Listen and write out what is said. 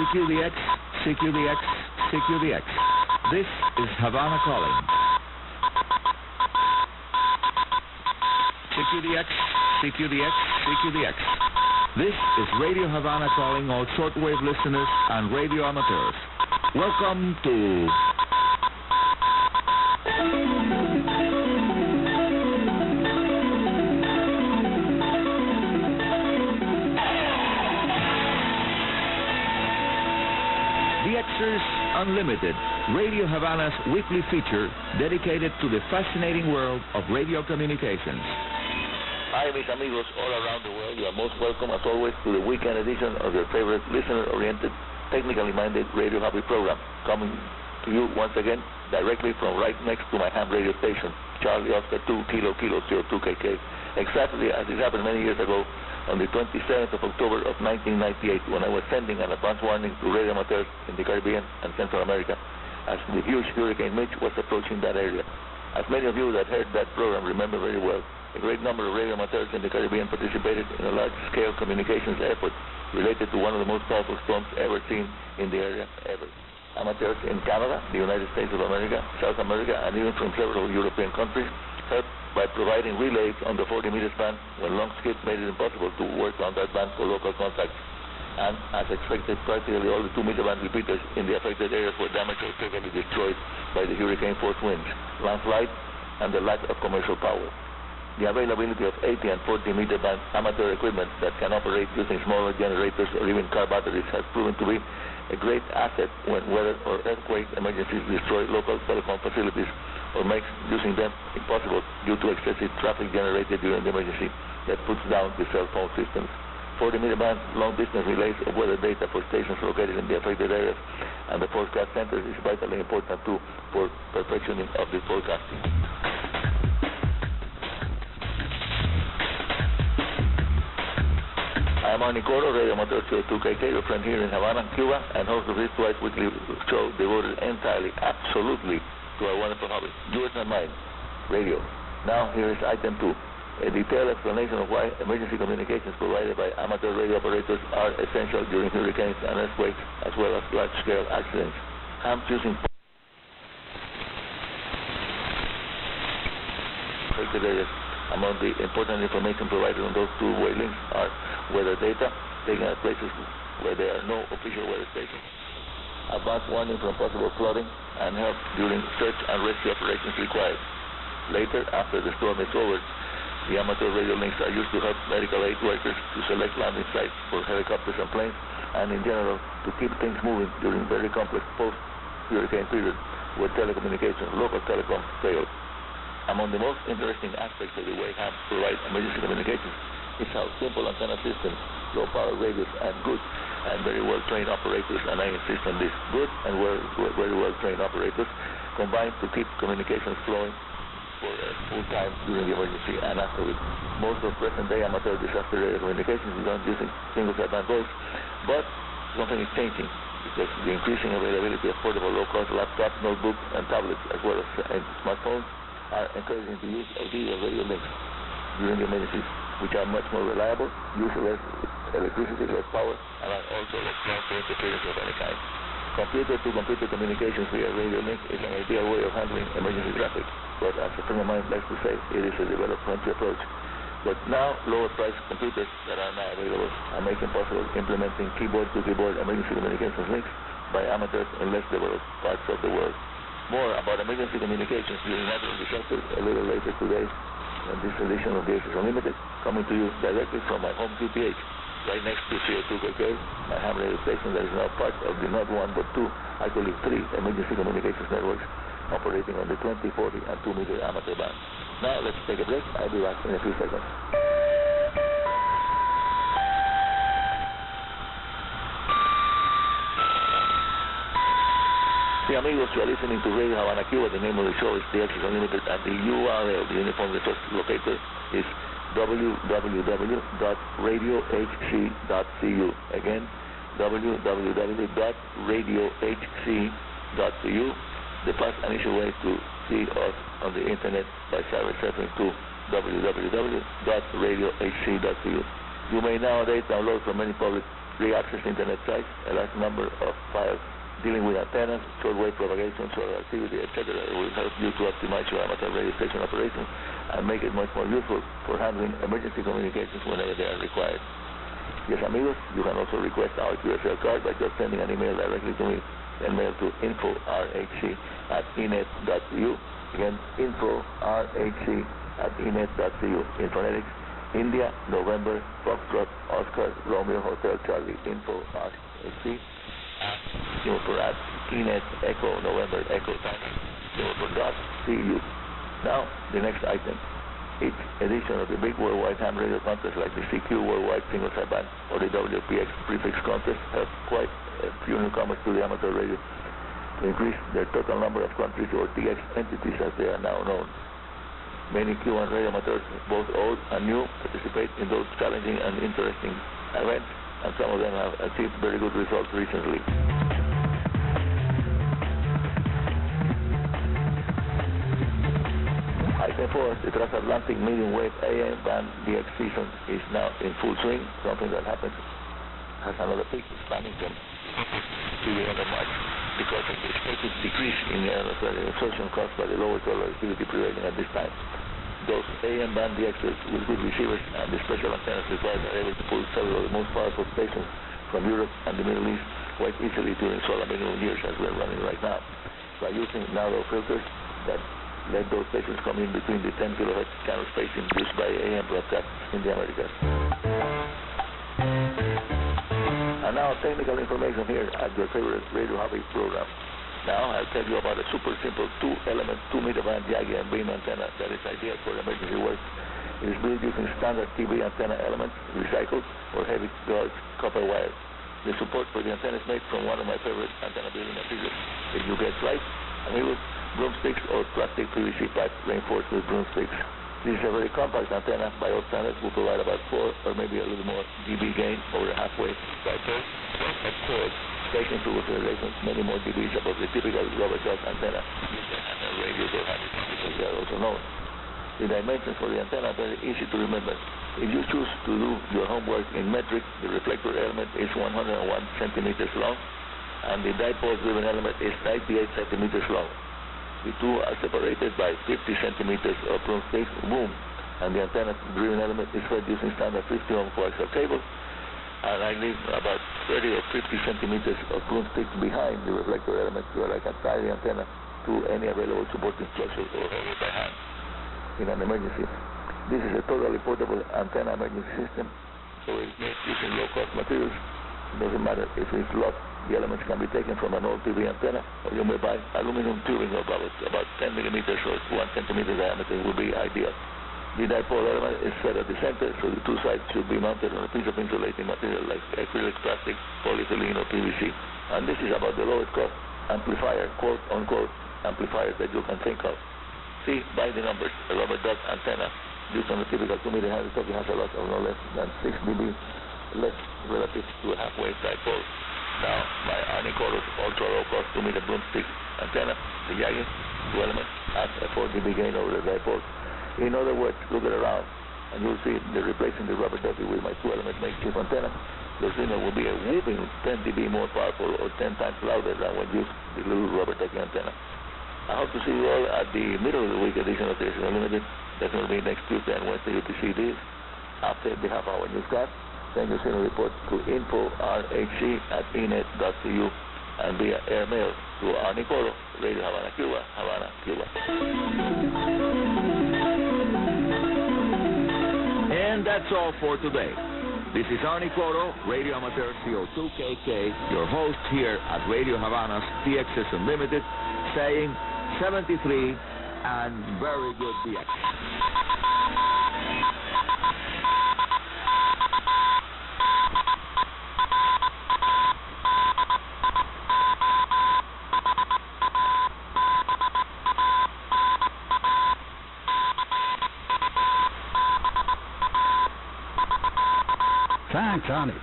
CQDX, CQDX, CQDX. This is Havana calling. CQDX, CQDX, CQDX. This is Radio Havana calling all shortwave listeners and radio amateurs. Welcome to... DXers Unlimited, Radio Havana's weekly feature dedicated to the fascinating world of radio communications. Hi, mis amigos all around the world. You are most welcome, as always, to the weekend edition of your favorite listener-oriented, technically-minded radio hobby program, coming to you once again directly from right next to my ham radio station, Charlie Oscar 2 Kilo Kilo 02KK, exactly as it happened many years ago on the 27th of October of 1998, when I was sending an advance warning to radio amateurs in the Caribbean and Central America as the huge Hurricane Mitch was approaching that area. As many of you that heard that program remember very well, a great number of radio amateurs in the Caribbean participated in a large-scale communications effort related to one of the most powerful storms ever seen in the area ever. Amateurs in Canada, the United States of America, South America, and even from several European countries helped by providing relays on the 40-meter span when long skips made it impossible to work on that band for local contacts. And as expected, practically all the 2-meter band repeaters in the affected areas were damaged or severely destroyed by the hurricane force winds, landslide, and the lack of commercial power. The availability of 80 and 40-meter band amateur equipment that can operate using smaller generators or even car batteries has proven to be a great asset when weather or earthquake emergencies destroy local telecom facilities or makes using them impossible due to excessive traffic generated during the emergency that puts down the cell phone systems. 40-meter band long-distance relays of weather data for stations located in the affected areas and the forecast centers is vitally important too for perfectioning of the forecasting. I am Arnie Coro, Radio Amateur 02KK, your friend here in Havana, Cuba, and host of this twice-weekly show devoted entirely, absolutely, to our wonderful hobby, yours and mine, radio. Now, here is item 2, a detailed explanation of why emergency communications provided by amateur radio operators are essential during hurricanes and earthquakes, as well as large-scale accidents. Hams using affected areas. Among the important information provided on those two-way links are weather data taken at places where there are no official weather stations, advance warning from possible flooding, and help during search and rescue operations required. Later, after the storm is over, the amateur radio links are used to help medical aid workers to select landing sites for helicopters and planes, and in general, to keep things moving during very complex post-hurricane period where telecommunications, local telecom, failed. Among the most interesting aspects of the way hams provide emergency communications is how simple antenna systems, low-power radios, and good and very well-trained operators, and I insist on this, good and very well-trained operators, combine to keep communications flowing for full time during the emergency and afterwards. Most of present-day amateur disaster area communications is done using single-sideband voice, but something is changing because the increasing availability of portable low-cost laptops, notebooks, and tablets, as well as smartphones, are encouraging the use of these radio links during the emergencies, which are much more reliable, use less electricity, less power, and are also less prone to interference of any kind. Computer-to-computer communications via radio link is an ideal way of handling emergency traffic, but as a friend of mine likes to say, it is a developmental approach. But now, lower-priced computers that are now available are making possible implementing keyboard-to-keyboard emergency communications links by amateurs in less developed parts of the world. More about emergency communications during natural disasters a little later today in this edition of DXers Unlimited, coming to you directly from my home QTH, right next to CO2KK, my ham radio station that is now part of the not one but two, actually three emergency communications networks operating on the 20, 40, and 2-meter amateur band. Now let's take a break. I'll be back in a few seconds. The amigos, you are listening to Radio Havana Cuba. The name of the show is DXers Unlimited, and the URL, the uniform resource locator, is www.radiohc.cu. Again, www.radiohc.cu. The fast and easy way to see us on the internet by referring to www.radiohc.cu. You may nowadays download from many public free-access internet sites, a large number of files dealing with antennas, shortwave propagation, solar activity, etc. will help you to optimize your amateur radio station operations and make it much more useful for handling emergency communications whenever they are required. Yes, amigos, you can also request our QSL card by just sending an email directly to me. Send mail to info@enet.cu. Again, info@enet.cu. In phonetics, India, November, Foxtrot, Oscar, Romeo, Hotel, Charlie, info@HC. For at Enet, Echo, November, Echo, Tango. For .cu. Now, the next item. Each edition of the big worldwide ham radio contest like the CQ Worldwide Single Sideband or the WPX Prefix Contest help quite a few newcomers to the amateur radio to increase their total number of countries or DX entities as they are now known. Many Cuban radio amateurs, both old and new, participate in those challenging and interesting events, and some of them have achieved very good results recently. Item 4, the transatlantic medium wave AM band DX season is now in full swing, something that has another peak spanning from to the end of March because of the expected decrease in the atmospheric absorption caused by the lower solar activity prevailing at this time. Those AM band DXers with good receivers and the special antennas required are able to pull several of the most powerful stations from Europe and the Middle East quite easily during solar minimum years as we're running right now by using narrow filters that let those stations come in between the 10 kilohertz channel spacing used by AM broadcasts in the Americas. And now technical information here at your favorite Radio Havana program. Now I'll tell you about a super simple 2-element 2-meter band Yagi and beam antenna that is ideal for emergency work. It is built using standard TV antenna elements, recycled or heavy gauge copper wire. The support for the antenna is made from one of my favorite antenna building materials. If you get right, amigos, broomsticks or plastic PVC pipe reinforced with broomsticks. This is a very compact antenna by all standards, will provide about 4 or maybe a little more dB gain over a halfway dipole. Of course, taking into consideration many more dBs above the typical rubber duck antenna used in radios or handicaps, because they are also known. The dimensions for the antenna are very easy to remember. If you choose to do your homework in metric, the reflector element is 101 centimeters long, and the dipole-driven element is 98 centimeters long. The two are separated by 50 centimeters of broomstick boom, and the antenna-driven element is fed using standard 50-ohm coaxial cable, and I leave about 30 or 50 centimeters of broomstick behind the reflector element so that I can tie the antenna to any available supporting structure or hold it by hand in an emergency. This is a totally portable antenna emergency system, so it's made using low-cost materials. It doesn't matter if it's locked. The elements can be taken from an old TV antenna, or you may buy aluminum tubing of about 10 millimeters or 1 centimeter diameter would be ideal. The dipole element is set at the center, so the two sides should be mounted on a piece of insulating material like acrylic, plastic, polyethylene, or PVC. And this is about the lowest cost amplifier, quote-unquote, amplifier that you can think of. See, by the numbers, a rubber duck antenna used on a typical 2-meter hand talking has a lot of no less than 6 dB less relative to a half-wave dipole. Now, my Icom ultra-low-cost 2-meter broomstick antenna, the Yagi, 2 elements, has a 4 dB gain over the dipole. In other words, look it around, and you'll see that replacing the rubber ducky with my 2-element makeshift antenna, the signal will be a whooping 10 dB more powerful or 10 times louder than when used the little rubber ducky antenna. I hope to see you all at the middle of the week edition of DXers Unlimited. That's going to be next Tuesday and Wednesday UTC days. After the half-hour newscast, send your signal report to info@hc@enet.cu and via airmail to Arnie Coro, Radio Havana Cuba, Havana, Cuba. And that's all for today. This is Arnie Coro, Radio Amateur CO2KK, your host here at Radio Havana's DXers Unlimited, saying 73 and very good DX. Thanks, Arnie.